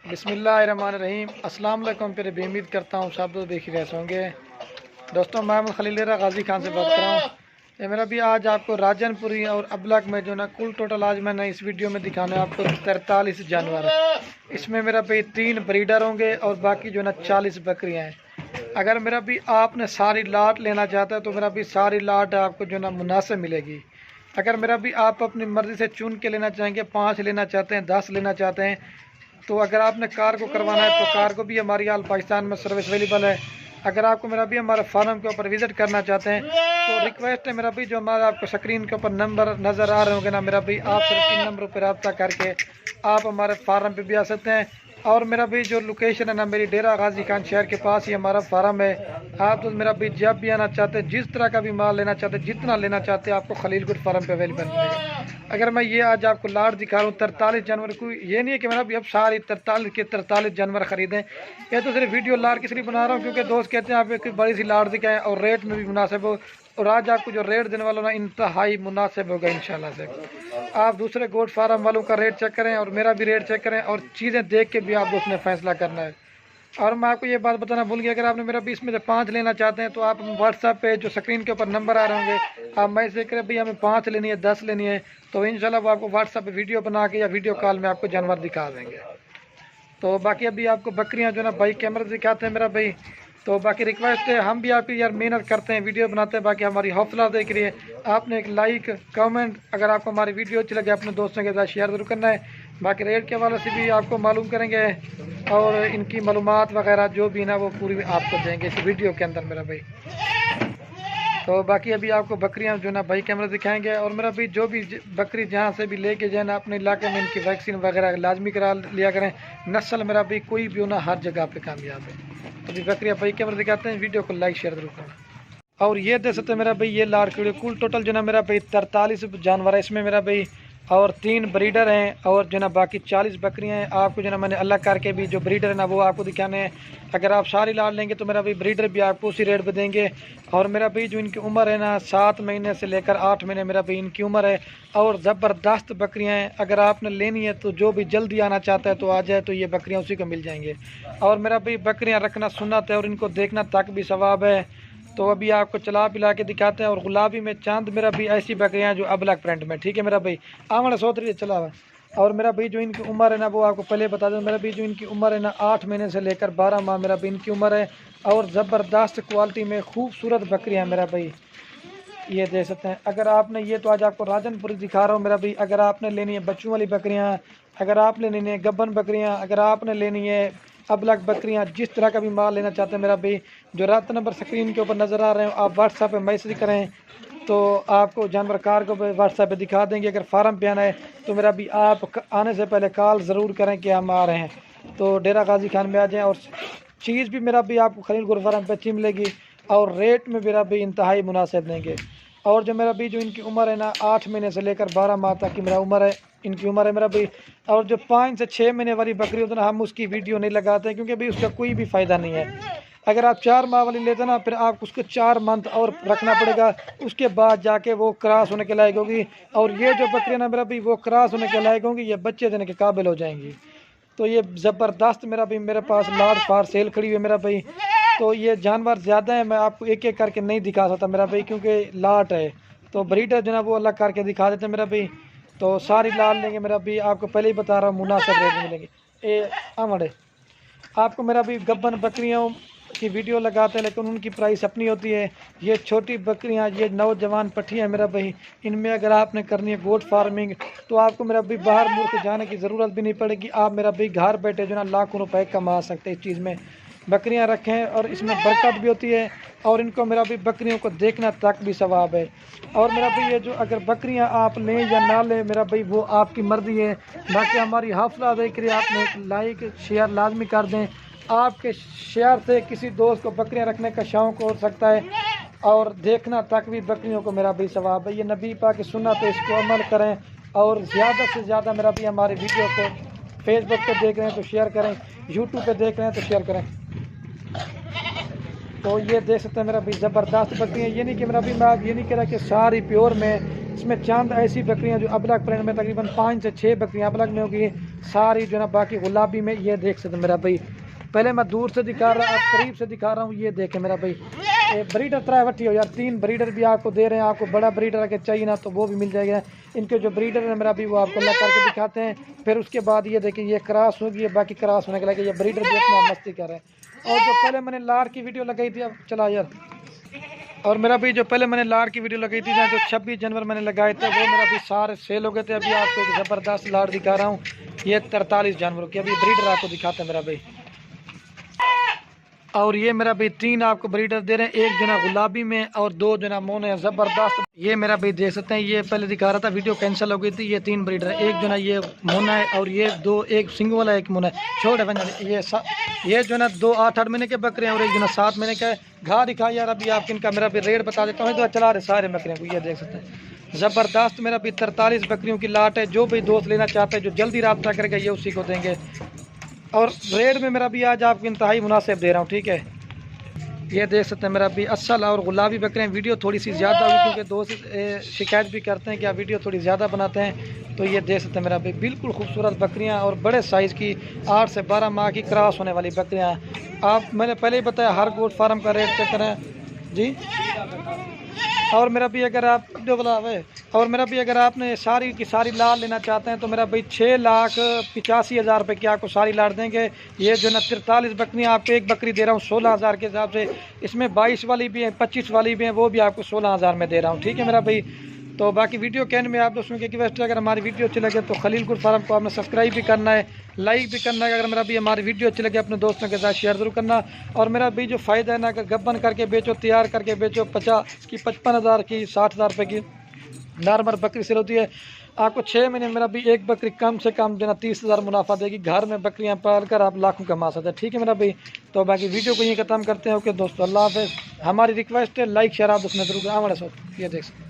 बिस्मिल्लाहिर्रहमानिर्रहीम। अस्सलाम वालेकुम। फिर भी उम्मीद करता हूँ सब लोग देख ही रहे होंगे। दोस्तों, मैं खलील गाजी खान से बात कर रहा हूँ। ये मेरा भी आज आपको राजनपुरी और अबलग में जो ना कुल टोटल आज मैंने इस वीडियो में दिखाना है आपको 43 जानवर। इसमें मेरा भी 3 ब्रीडर होंगे और बाकी जो ना 40 बकरियाँ हैं। अगर मेरा भी आपने सारी लाट लेना चाहता है तो मेरा भी सारी लाट आपको जो ना मुनासिब मिलेगी। अगर मेरा भी आप अपनी मर्ज़ी से चुन के लेना चाहेंगे, 5 लेना चाहते हैं, 10 लेना चाहते हैं, तो अगर आपने कार को करवाना है तो कार को भी हमारी आल पाकिस्तान में सर्विस अवेलेबल है। अगर आपको मेरा भी हमारे फार्म के ऊपर विज़िट करना चाहते हैं तो रिक्वेस्ट है मेरा भी जो हमारा आपको स्क्रीन के ऊपर नंबर नज़र आ रहे होंगे ना, मेरा भी आप सिर्फ इन नंबरों पर रब्ता करके आप हमारे फार्म पे भी आ सकते हैं। और मेरा भी जो लोकेशन है ना, मेरी डेरा गाजी खान शहर के पास ही हमारा फार्म है। आप तो मेरा भी जब भी आना चाहते हैं, जिस तरह का भी माल लेना चाहते हैं, जितना लेना चाहते हैं, आपको खलीलगुड फार्म पे अवेलेबल मिलेगा। अगर मैं ये आज आपको लाट दिखा रहा हूँ 43 जानवर को, ये नहीं है कि मेरा भी अब सारी 43 के 43 जानवर खरीदें। ये तो सिर्फ वीडियो लाट किस लिए बना रहा हूँ क्योंकि दोस्त कहते हैं आप एक बड़ी सी लाट दिखाएं और रेट में भी मुनासिब हो। और आज आपको जो रेट देने वाला ना इंतहाई मुनासिब होगा इंशाल्लाह से। आप दूसरे गोट फार्म वालों का रेट चेक करें और मेरा भी रेट चेक करें और चीज़ें देख के भी आपको उसमें फ़ैसला करना है। और मैं आपको ये बात बताना भूल गया, अगर आपने मेरा भी इसमें से 5 लेना चाहते हैं तो आप व्हाट्सएप पे जो स्क्रीन के ऊपर नंबर आ रहे होंगे, आप मैसेज करें भाई हमें 5 लेनी है, 10 लेनी है, तो इंशाल्लाह वो आपको व्हाट्सएप पे वीडियो बना के या वीडियो कॉल में आपको जानवर दिखा देंगे। तो बाकी अभी आपको बकरियां जो ना भाई कैमरे दिखाते हैं मेरा भाई। तो बाकी रिक्वेस्ट है, हम भी आपकी यार मेहनत करते हैं, वीडियो बनाते हैं, बाकी हमारी हौसला देख रही है। आपने एक लाइक कमेंट, अगर आपको हमारी वीडियो अच्छी लगे अपने दोस्तों के साथ शेयर ज़रूर करना है। बाकी रेट के हवाले से भी आपको मालूम करेंगे और इनकी मालूमात वगैरह जो भी ना वो पूरी आपको देंगे इस वीडियो के अंदर मेरा भाई। तो बाकी अभी आपको बकरियां जो ना भाई कैमरा दिखाएंगे। और मेरा भी जो भी बकरी जहां से भी लेके जाए ना, अपने इलाके में इनकी वैक्सीन वगैरह लाजमी करा लिया करें। नस्ल मेरा भी कोई भी हो ना, हर जगह पे कामयाब है। तो अभी बकरियां भाई कैमरा दिखाते हैं, वीडियो को लाइक शेयर जरूर करना। और ये देख सकते हैं मेरा भाई, ये लाट कुल टोटल जो ना मेरा भाई 43 जानवर है इसमें मेरा भाई, और 3 ब्रीडर हैं और जो ना बाकी 40 बकरियां हैं। आपको जो ना मैंने अलग करके भी जो ब्रीडर है ना वो आपको दिखाने हैं। अगर आप सारी लाट लेंगे तो मेरा भाई ब्रीडर भी आपको उसी रेट पे देंगे। और मेरा भाई जो इनकी उम्र है ना 7 महीने से लेकर 8 महीने मेरा भाई इनकी उम्र है। और ज़बरदस्त बकरियां हैं। अगर आपने लेनी है तो जो भी जल्दी आना चाहता है तो आ जाए, तो ये बकरियाँ उसी को मिल जाएंगे। और मेरा भाई बकरियाँ रखना सुन्नत है और इनको देखना तक भी सवाब है। तो अभी आपको चला पिला के दिखाते हैं। और गुलाबी में चांद मेरा भी ऐसी बकरियां जो अबलग प्रिंट में, ठीक है मेरा भाई, आमड़ा सोतरी चला हुआ। और मेरा भाई जो इनकी उम्र है ना वो आपको पहले बता दूं, मेरा भी जो इनकी उम्र है ना 8 महीने से लेकर 12 माह मेरा भी इनकी उम्र है। और ज़बरदस्त क्वालिटी में खूबसूरत बकरियाँ हैं मेरा भाई, ये दे सकते हैं। अगर आपने ये तो आज आपको राजनपुरी दिखा रहा हूँ मेरा भाई। अगर आपने लेनी है बच्चों वाली बकरियाँ, अगर आपने लेनी है गब्बन बकरियाँ, अगर आपने लेनी है अबलग बकरियाँ, जिस तरह का भी माल लेना चाहते हैं मेरा भाई, जो रात नंबर स्क्रीन के ऊपर नज़र आ रहे हैं आप व्हाट्सएप पे मैसेज करें तो आपको जानवर कार को व्हाट्सएप पे दिखा देंगे। अगर फार्म पे आना है तो मेरा भी आप आने से पहले कॉल ज़रूर करें कि हम आ रहे हैं। तो डेरा गाजी खान में आ जाएँ। और चीज़ भी मेरा भी आपको खलीलगुड फार्म पे अच्छी मिलेगी और रेट में मेरा भी इंतहाई मुनासिब देंगे। और जो मेरा भी जो इनकी उम्र है ना 8 महीने से लेकर 12 माह तक की मेरा उम्र है, इनकी उम्र है मेरा भी। और जो 5 से 6 महीने वाली बकरी होती है ना, हम उसकी वीडियो नहीं लगाते हैं क्योंकि भाई उसका कोई भी फ़ायदा नहीं है। अगर आप 4 माह वाली लेते ना, फिर आप उसको 4 मंथ और रखना पड़ेगा, उसके बाद जाके वो क्रॉस होने के लायक होगी। और ये जो बकरी ना मेरा भी वो क्रॉस होने के लायक होंगी, ये बच्चे देने के काबिल हो जाएंगी। तो ये ज़बरदस्त मेरा भी मेरे पास लाट फार सेल खड़ी हुई है मेरा भाई। तो ये जानवर ज़्यादा है, मैं आपको एक एक करके नहीं दिखा सकता मेरा भाई क्योंकि लाट है। तो ब्रीडर जो ना वो अलग करके दिखा देते हैं मेरा भाई। तो सारी लाट लेंगे मेरा भी, आपको पहले ही बता रहा हूँ मुनासिब रेट में मिलेंगे। ए आमड़े आपको मेरा भी गब्बन बकरियों की वीडियो लगाते हैं लेकिन उनकी प्राइस अपनी होती है। ये छोटी बकरियां, ये नौजवान पट्टियाँ मेरा भाई, इनमें अगर आपने करनी है गोट फार्मिंग तो आपको मेरा भी बाहर मुल्क जाने की ज़रूरत भी नहीं पड़ेगी। आप मेरा भी घर बैठे जो ना लाखों रुपए कमा सकते हैं इस चीज़ में। बकरियां रखें और इसमें बरकत भी होती है और इनको मेरा भी बकरियों को देखना तक भी सवाब है। और मेरा भाई ये जो अगर बकरियां आप लें या ना लें मेरा भाई वो आपकी मर्ज़ी है। बाकी हमारी हौसला देख रही है, आपने एक लाइक शेयर लाजमी कर दें। आपके शेयर से किसी दोस्त को बकरियां रखने का शौक़ हो सकता है और देखना तक भी बकरियों को मेरा भी सवाब है। ये नबी पाक की सुन्नत है, इसको अमल करें। और ज़्यादा से ज़्यादा मेरा भी हमारे वीडियो को फेसबुक पे देख रहे हैं तो शेयर करें, यूट्यूब पे देख रहे हैं तो शेयर करें। तो ये देख सकते हैं मेरा भी ज़बरदस्त बकरियाँ। ये नहीं कि मेरा भी मैं ये नहीं कह रहा कि सारी प्योर में, इसमें चंद ऐसी बकरियां जो अबलग प्रिंट में तकरीबन 5 से 6 बकरियां अबलग में होगी, सारी जो ना बाकी गुलाबी में, ये देख सकते मेरा भाई। पहले मैं दूर से दिखा रहा हूँ, करीब से दिखा रहा हूँ। ये देखे मेरा भाई, ब्रीडर तरह वट्टी हो यार, 3 ब्रीडर भी आपको दे रहे हैं। आपको बड़ा ब्रीडर अगर चाहिए ना तो वो भी मिल जाएगा। इनके जो ब्रीडर है मेरा भी वो आपको ला करके दिखाते हैं। फिर उसके बाद ये देखिए ये क्रॉस होगी, ये बाकी क्रॉस होने के लगे, ये ब्रीडर भी अपना मस्ती कर रहे हैं। और जो पहले मैंने लार की वीडियो लगाई थी, अब चला यार, और मेरा भी जो पहले मैंने लार की वीडियो लगाई थी ना, जो 26 जनवरी मैंने लगाए थे, वो मेरा भी सारे सेल हो गए थे। अभी आपको एक ज़बरदस्त लार दिखा रहा हूँ, ये 43 जानवरों की अभी ब्रीडर आपको दिखाते हैं मेरा भाई। और ये मेरा भाई 3 आपको ब्रीडर दे रहे हैं, एक जना गुलाबी में और 2 जना मोने है ज़बरदस्त। ये मेरा भाई देख सकते हैं, ये पहले दिखा रहा था, वीडियो कैंसिल हो गई थी। ये 3 ब्रीडर है, एक जना ये मोना है और ये 2, एक सिंग वाला एक मोना है, छोटे बन ये जो ना 2 8-8 महीने के बकरे हैं और एक जना 7 महीने का है। घा दिखा यार अभी आप इनका मेरा भी रेट बता देता हूँ, तो चला रहे सारे बकरियों को। ये देख सकते हैं ज़बरदस्त मेरा भी 43 बकरियों की लाट है। जो भी दोस्त लेना चाहते हैं, जो जल्दी रब्ता करेगा, ये उसी को देंगे। और रेट में मेरा भी आज आपको इंतहाई मुनासिब दे रहा हूँ, ठीक है। ये देख सकते हैं मेरा भी असल और गुलाबी बकरें। वीडियो थोड़ी सी ज़्यादा हुई क्योंकि दोस्त शिकायत भी करते हैं कि आप वीडियो थोड़ी ज़्यादा बनाते हैं। तो ये देख सकते हैं मेरा भी बिल्कुल खूबसूरत बकरियां और बड़े साइज़ की 8 से 12 माह की क्रॉस होने वाली बकरियां। आप मैंने पहले ही बताया, हर गोट फार्म का रेट चेक करें जी। और मेरा भी अगर आप और मेरा भी अगर आपने सारी की सारी लाट लेना चाहते हैं तो मेरा भाई 6,85,000 रुपये की आपको सारी लाट देंगे। ये जो ना 43 बकरियाँ आपको एक बकरी दे रहा हूँ 16,000 के हिसाब से। इसमें 22 वाली भी है, 25 वाली भी हैं, वो भी आपको 16,000 में दे रहा हूँ, ठीक है मेरा भाई। तो बाकी वीडियो के एंड में आप दोस्तों की रिक्वेस्ट है, अगर हमारी वीडियो अच्छी लगे तो खलील गुड फार्म को आपने सब्सक्राइब भी करना है, लाइक भी करना है। अगर मेरा भी हमारी वीडियो अच्छी लगे अपने दोस्तों के साथ शेयर जरूर करना। और मेरा भी जो फ़ायदा है ना, अगर गब्बन करके बेचो, तैयार करके बेचो, 50 की 55,000 की 60,000 रुपये की नॉर्मल बकरी सेल होती है। आपको 6 महीने मेरा भी एक बकरी कम से कम जो ना 30,000 मुनाफा देगी। घर में बकरियां पाल कर आप लाखों कमा सकते हैं, ठीक है मेरा भाई। तो बाकी वीडियो को ये ख़त्म करते हैं। ओके दोस्तों, अल्लाह हाफ़िज़। हमारी रिक्वेस्ट है लाइक शेयर आप दोस्तों जरूर। ये देख सकते